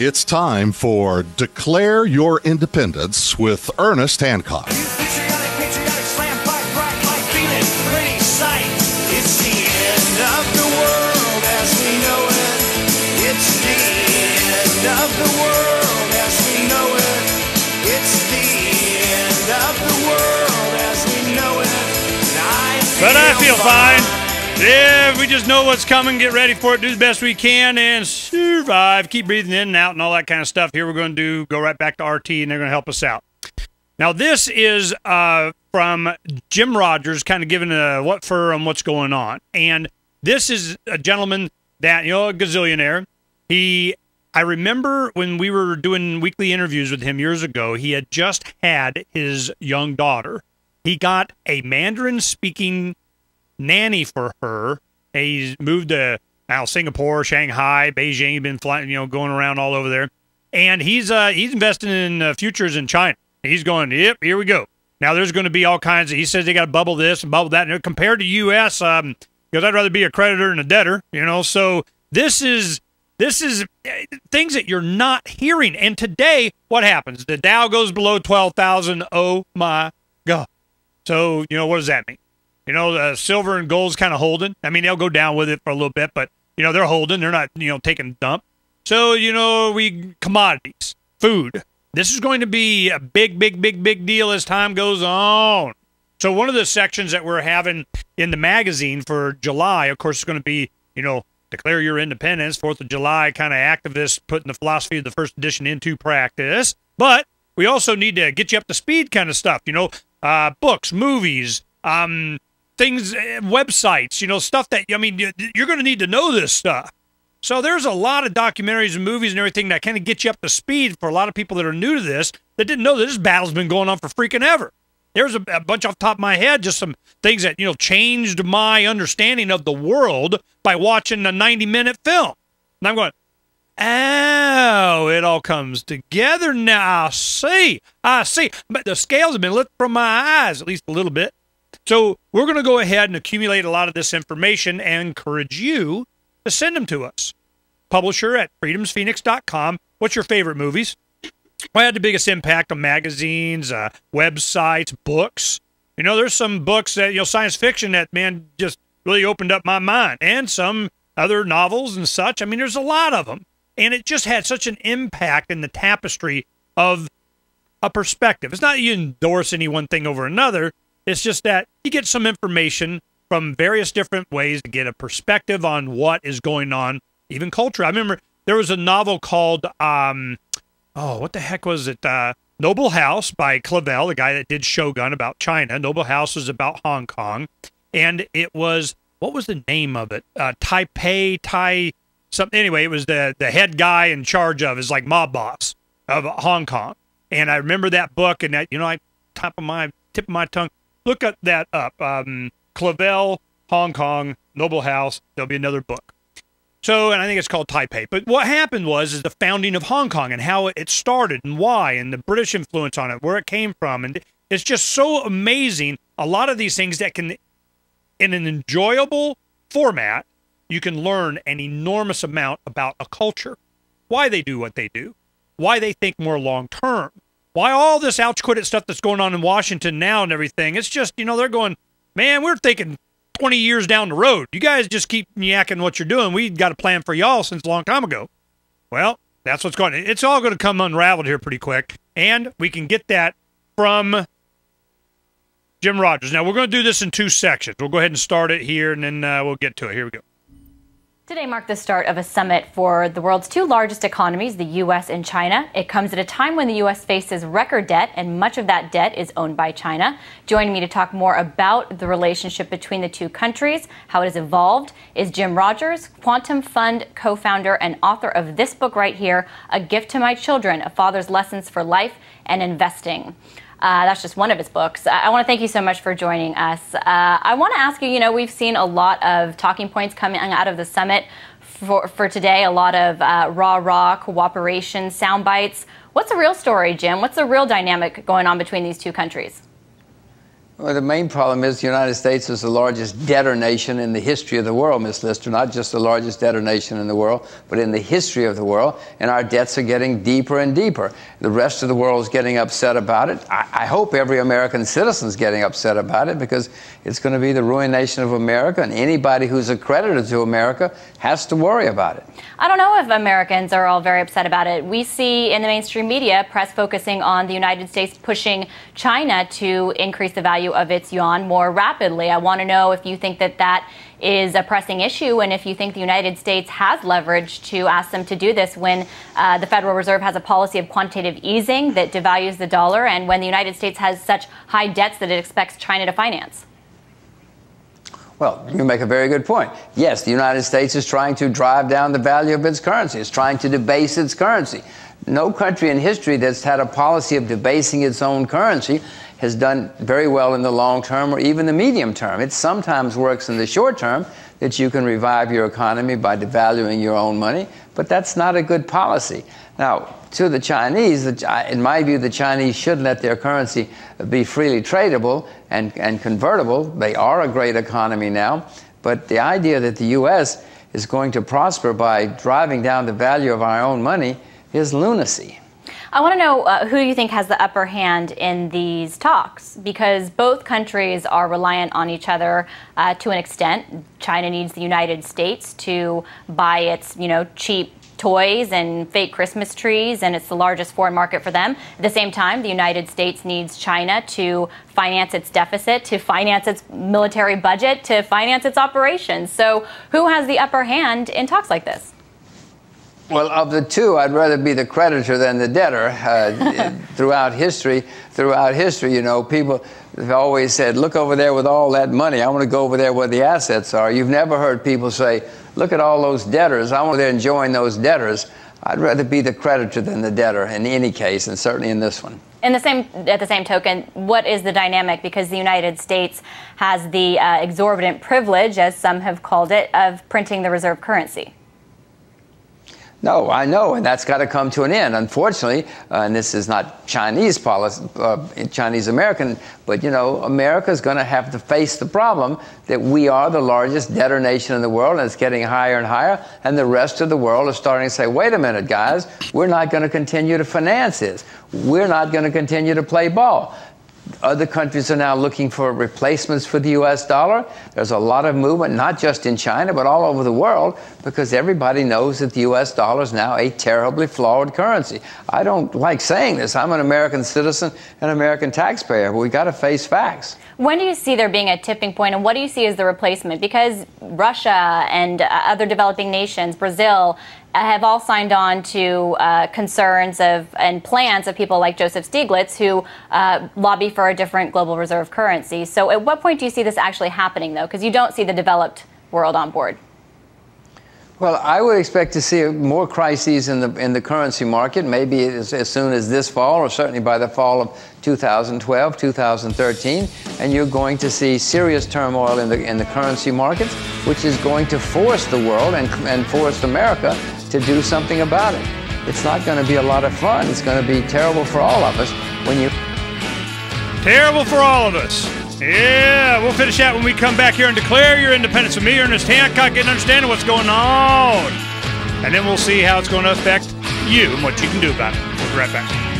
It's time for Declare Your Independence with Ernest Hancock. Patriotic, slam fight, bright light, feeling pretty sight. It's the end of the world as we know it. It's the end of the world as we know it. It's the end of the world as we know it. But I feel fine. Yeah, we just know what's coming, get ready for it, do the best we can, and survive. Keep breathing in and out and all that kind of stuff. Here we're going to go right back to RT, and they're going to help us out. Now, this is from Jim Rogers, kind of giving a what for and what's going on. And this is a gentleman that, you know, a gazillionaire. I remember when we were doing weekly interviews with him years ago, he had just had his young daughter. He got a Mandarin-speaking nanny for her. He's moved to Singapore, Shanghai, Beijing. He's been flying, going around all over there, and he's investing in futures in China. He's going, yep, here we go. Now there's going to be all kinds of. He says they got to bubble this and bubble that. And compared to U.S., because I'd rather be a creditor than a debtor, So this is things that you're not hearing. And today, what happens? The Dow goes below 12,000. Oh my God! So what does that mean? The silver and gold's kind of holding. I mean, they'll go down with it for a little bit, but, they're holding. They're not, taking a dump. So, commodities, food. This is going to be a big, big, big, big deal as time goes on. So one of the sections that we're having in the magazine for July, of course, is going to be, Declare Your Independence, 4th of July, kind of activists putting the philosophy of the first edition into practice. But we also need to get you up to speed kind of stuff, books, movies, things, websites, stuff that, you're going to need to know this stuff. So there's a lot of documentaries and movies and everything that kind of get you up to speed for a lot of people that are new to this that didn't know that this battle's been going on for freaking ever. There's a bunch off the top of my head, just some things that, changed my understanding of the world by watching a 90-minute film. And I'm going, oh, it all comes together now. I see. But the scales have been lifted from my eyes, at least a little bit. So we're going to go ahead and accumulate a lot of this information and encourage you to send them to us. Publisher at freedomsphoenix.com. What's your favorite movies? What had the biggest impact on magazines, websites, books? There's some books that, science fiction that, man, just really opened up my mind. And some other novels and such. I mean, there's a lot of them. And it just had such an impact in the tapestry of a perspective. It's not that you endorse any one thing over another. It's just that you get some information from various different ways to get a perspective on what is going on, even culture. I remember there was a novel called, what the heck was it? Noble House by Clavel, the guy that did Shogun about China. Noble House was about Hong Kong. And it was, what was the name of it? Something. Anyway, it was the head guy in charge of, is like mob boss of Hong Kong. And I remember that book, and that, I tip of my tongue. Look at that up. Clavel, Hong Kong, Noble House. There'll be another book. So, and I think it's called Taipei. But what happened was the founding of Hong Kong and how it started and why, and the British influence on it, where it came from. And it's just so amazing. A lot of these things that can, in an enjoyable format, you can learn an enormous amount about a culture, why they do what they do, why they think more long-term. Why all this ouch quit it stuff that's going on in Washington now and everything, it's just, they're going, man, we're thinking 20 years down the road. You guys just keep yakking what you're doing. We got a plan for y'all since a long time ago. Well, that's what's going on. It's all going to come unraveled here pretty quick, and we can get that from Jim Rogers. Now, we're going to do this in two sections. We'll go ahead and start it here, and then we'll get to it. Here we go. Today marked the start of a summit for the world's two largest economies, the U.S. and China. It comes at a time when the U.S. faces record debt, and much of that debt is owned by China. Joining me to talk more about the relationship between the two countries, how it has evolved, is Jim Rogers, Quantum Fund co-founder and author of this book right here, A Gift to My Children, A Father's Lessons for Life and Investing. That's just one of his books. I want to thank you so much for joining us. I want to ask you, we've seen a lot of talking points coming out of the summit for today, a lot of rah-rah cooperation, sound bites. What's the real story, Jim? What's the real dynamic going on between these two countries? Well, the main problem is the United States is the largest debtor nation in the history of the world, Ms. Lister. Not just the largest debtor nation in the world, but in the history of the world. And our debts are getting deeper and deeper. The rest of the world is getting upset about it. I hope every American citizen is getting upset about it, because it's going to be the ruination of America, and anybody who's a creditor to America has to worry about it. I don't know if Americans are all very upset about it. We see in the mainstream media press focusing on the United States pushing China to increase the value of its yuan more rapidly. I want to know if you think that that is a pressing issue, and if you think the United States has leverage to ask them to do this when the Federal Reserve has a policy of quantitative easing that devalues the dollar, and when the United States has such high debts that it expects China to finance. Well, you make a very good point. Yes, the United States is trying to drive down the value of its currency. It's trying to debase its currency. No country in history that's had a policy of debasing its own currency has done very well in the long term or even the medium term. It sometimes works in the short term that you can revive your economy by devaluing your own money, but that's not a good policy. Now, to the Chinese, in my view, the Chinese should let their currency be freely tradable and convertible. They are a great economy now, but the idea that the U.S. is going to prosper by driving down the value of our own money is lunacy. I want to know who you think has the upper hand in these talks, because both countries are reliant on each other to an extent. China needs the United States to buy its, cheap toys and fake Christmas trees, and it's the largest foreign market for them. At the same time, the United States needs China to finance its deficit, to finance its military budget, to finance its operations. So who has the upper hand in talks like this? Well, of the two, I'd rather be the creditor than the debtor. Throughout history, people have always said, look over there with all that money. I want to go over there where the assets are. You've never heard people say, look at all those debtors. I want to enjoy those debtors. I'd rather be the creditor than the debtor in any case, and certainly in this one. At the same token, what is the dynamic? Because the United States has the exorbitant privilege, as some have called it, of printing the reserve currency. No, I know, and that's got to come to an end. Unfortunately, and this is not Chinese policy, Chinese-American, but, America's going to have to face the problem that we are the largest debtor nation in the world, and it's getting higher and higher, and the rest of the world is starting to say, wait a minute, guys, we're not going to continue to finance this. We're not going to continue to play ball. Other countries are now looking for replacements for the U.S. dollar. There's a lot of movement, not just in China, but all over the world, because everybody knows that the U.S. dollar is now a terribly flawed currency. I don't like saying this. I'm an American citizen and American taxpayer, but we got to face facts. When do you see there being a tipping point, and what do you see as the replacement? Because Russia and other developing nations, Brazil, have all signed on to concerns and plans of people like Joseph Stiglitz, who lobby for a different global reserve currency. So at what point do you see this actually happening, though? Because you don't see the developed world on board. Well, I would expect to see more crises in the currency market, maybe as soon as this fall, or certainly by the fall of 2012, 2013, and you're going to see serious turmoil in the currency markets, which is going to force the world and force America to do something about it. It's not going to be a lot of fun. It's going to be terrible for all of us when you... Terrible for all of us. Yeah, we'll finish out when we come back here and declare your independence with me, Ernest Hancock, getting understanding what's going on. And then we'll see how it's going to affect you and what you can do about it. We'll be right back.